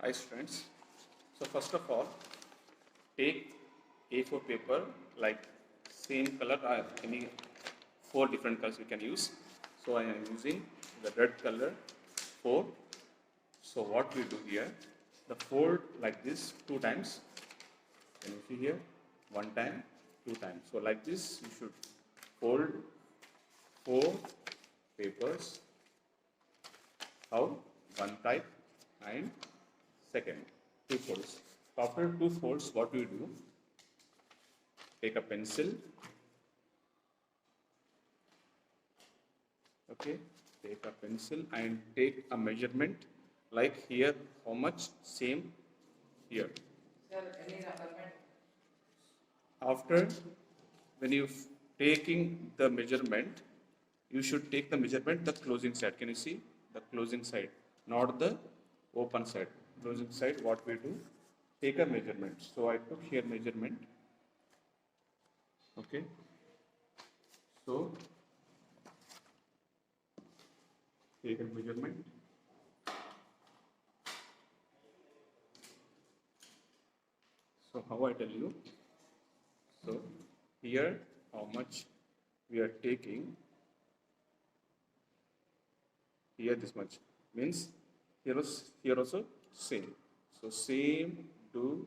Hi students. So first of all, take A4 paper like same color or any four different colors you can use. So I am using the red color 4. So what we do here, the fold like this 2 times. Can you see here? 1 time, 2 times. So like this you should fold 4 papers. How? One type and second, 2 folds. After 2 folds, what we do? Take a pencil, okay? Take a pencil and take a measurement like here, how much? Same here. After, when you taking the measurement, you should take the measurement the closing side. Can you see the closing side, not the open side? Closing side, what we do? Take a measurement. So I took here measurement. Okay. So take a measurement. So how I tell you? So here how much we are taking. Here this much means here also same. So same do.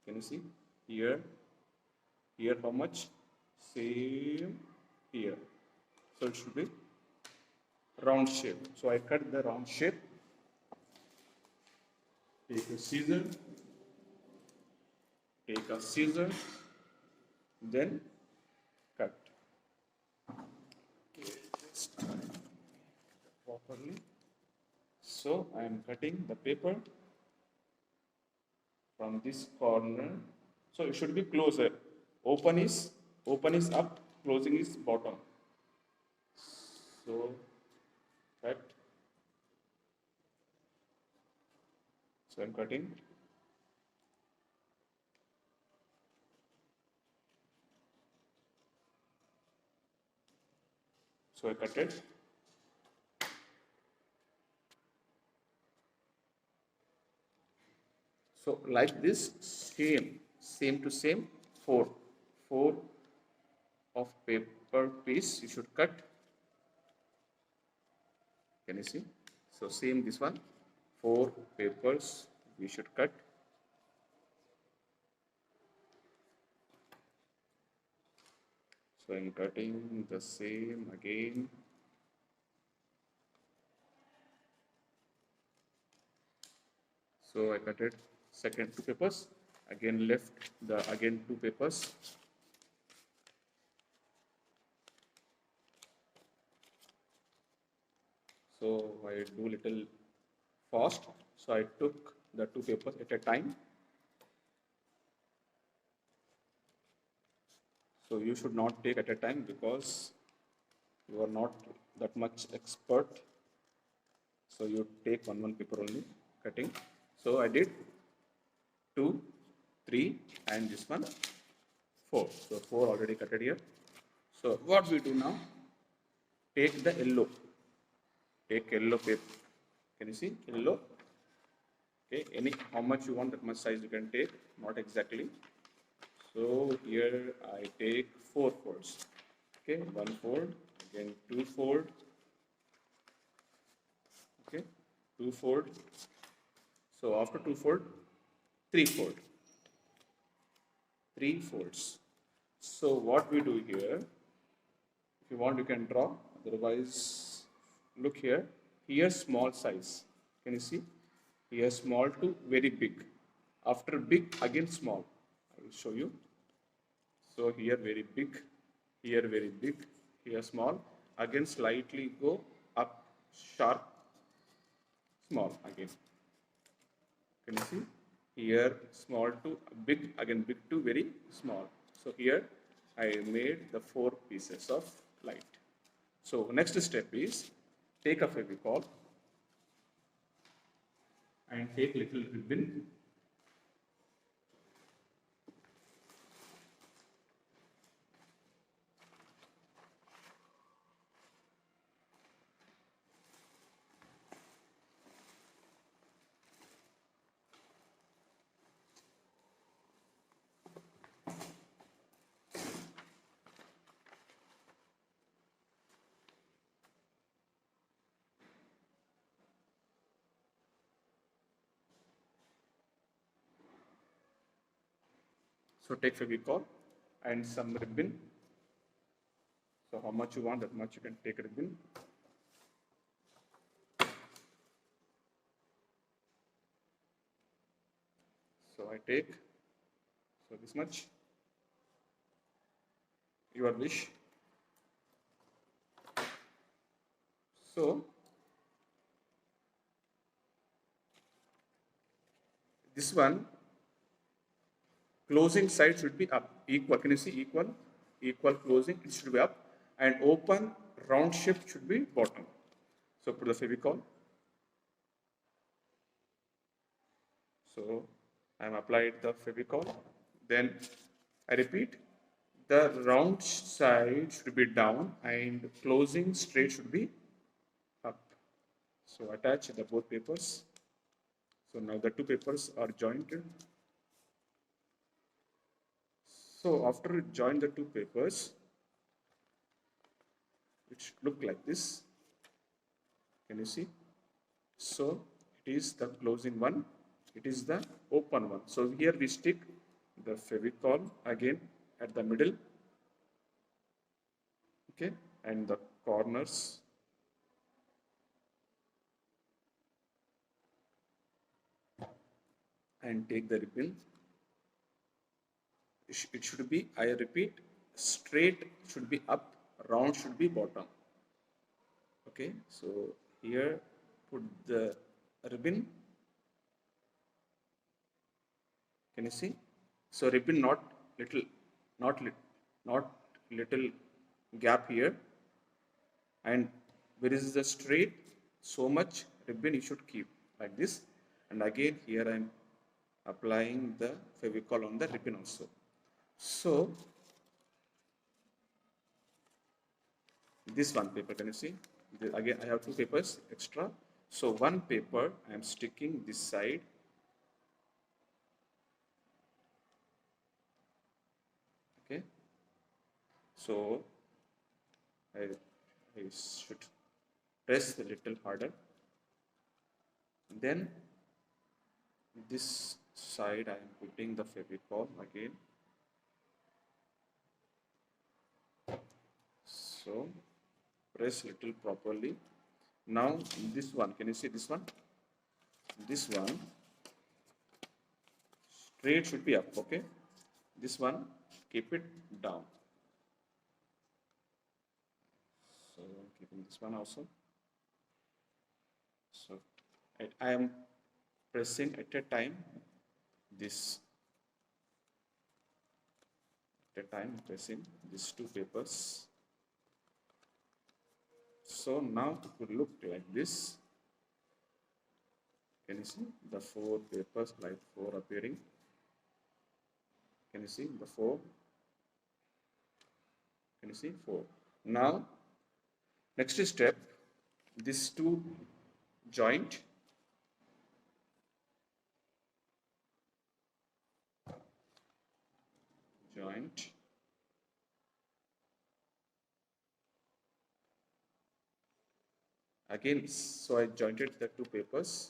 Can you see here? Here how much? Same here. So it should be round shape. So I cut the round shape. Take a scissor. Take a scissor. Then cut. Properly. So I am cutting the paper from this corner. So it should be closer. Open is up, closing is bottom. So cut. So I'm cutting. So I cut it. So like this, same to same, four of paper piece you should cut. Can you see? So same this one, 4 papers we should cut. So I'm cutting the same again. So I cut it second 2 papers. Again left the again 2 papers. So I do little fast. So I took the 2 papers at a time. So you should not take at a time because you are not that much expert. So you take one paper only cutting. So I did 2, 3 and this one 4. So 4 already cutted here. So what we do now? Take the yellow. Take yellow paper. Can you see yellow? Okay, how much you want, that much size you can take, not exactly. So here I take 4 folds. Okay, 1 fold, again 2 fold. Okay, 2 fold. So after 2 fold, 3 fold. 3 folds. So what we do here, if you want you can draw, otherwise look here. Here small size. Can you see? Here small to very big. After big, again small. I will show you. So here very big, here very big, here small. Again slightly go up, sharp, small again. Can you see? Here small to big, again big to very small. So here I made the 4 pieces of light. So next step is take a Fevicol and take little ribbon. So take Fevicol and some ribbon. So how much you want, that much you can take ribbon. So I take, so this much, your wish. So this one, closing side should be up, equal, can you see, equal closing, it should be up, and open round shape should be bottom. So put the Fevicol. So I am applied the Fevicol. Then I repeat, the round side should be down and closing straight should be up. So attach the both papers. So now the two papers are jointed. So after you join the two papers, it should look like this. Can you see? So it is the closing one, it is the open one. So here we stick the Fevicol again at the middle, okay, and the corners. And take the ribbon. It should be, I repeat, straight should be up, round should be bottom. Okay, so here put the ribbon. Can you see? So ribbon not little, not little gap here. And where is the straight, so much ribbon you should keep like this. And again here I am applying the Fevicol on the ribbon also. So this one paper, can you see? Again I have two papers extra. So one paper I am sticking this side. Okay. So I should press a little harder. Then this side I am putting the Fevicol again. So press little properly. Now this one, can you see this one? This one straight should be up, okay? This one keep it down. So I'm keeping this one also. So I am pressing at a time this, at a time pressing these two papers. So now it will look like this. Can you see the four papers, like four appearing? Can you see the four? Can you see four? Now next step, these two joint. Again, so I jointed the two papers.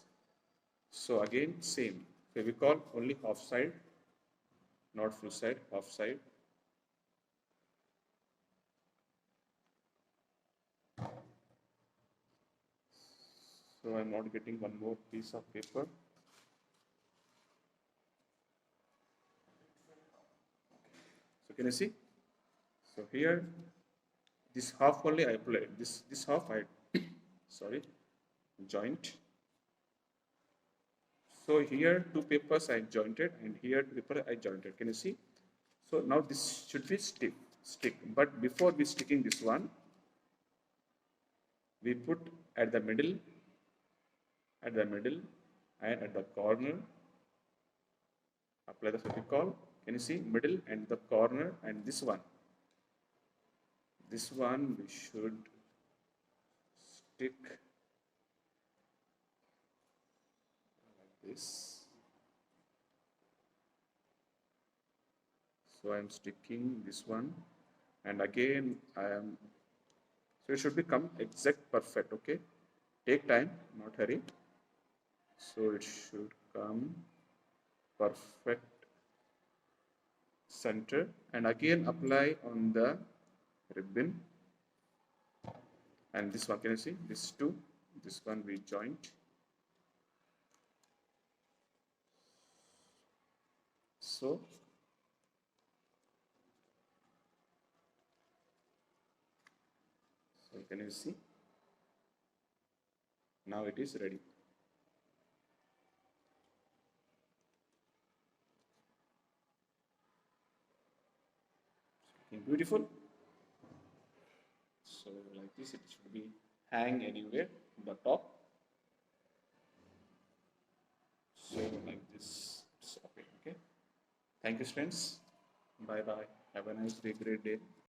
So again same, Fevicol only half side, not full side, half side. So I'm not getting one more piece of paper. So can you see? So here this half only I applied, this half I sorry, joint. So here two papers I jointed and here two paper I jointed. Can you see? So now this should be stick. But before we sticking this one, we put at the middle and at the corner. Apply the Fevicol. Can you see middle and the corner and this one? This one we should stick like this. So I am sticking this one, and again I am. So it should become exact perfect. Okay, take time, not hurry. So it should come perfect. center, and again apply on the ribbon. And this one, can you see this two, this one we joint. So can you see, now it is ready. Looking beautiful. So like this, it should be hang anywhere on the top. So like this, it's okay. Okay. Thank you, students. Bye bye. Have a nice day, great day.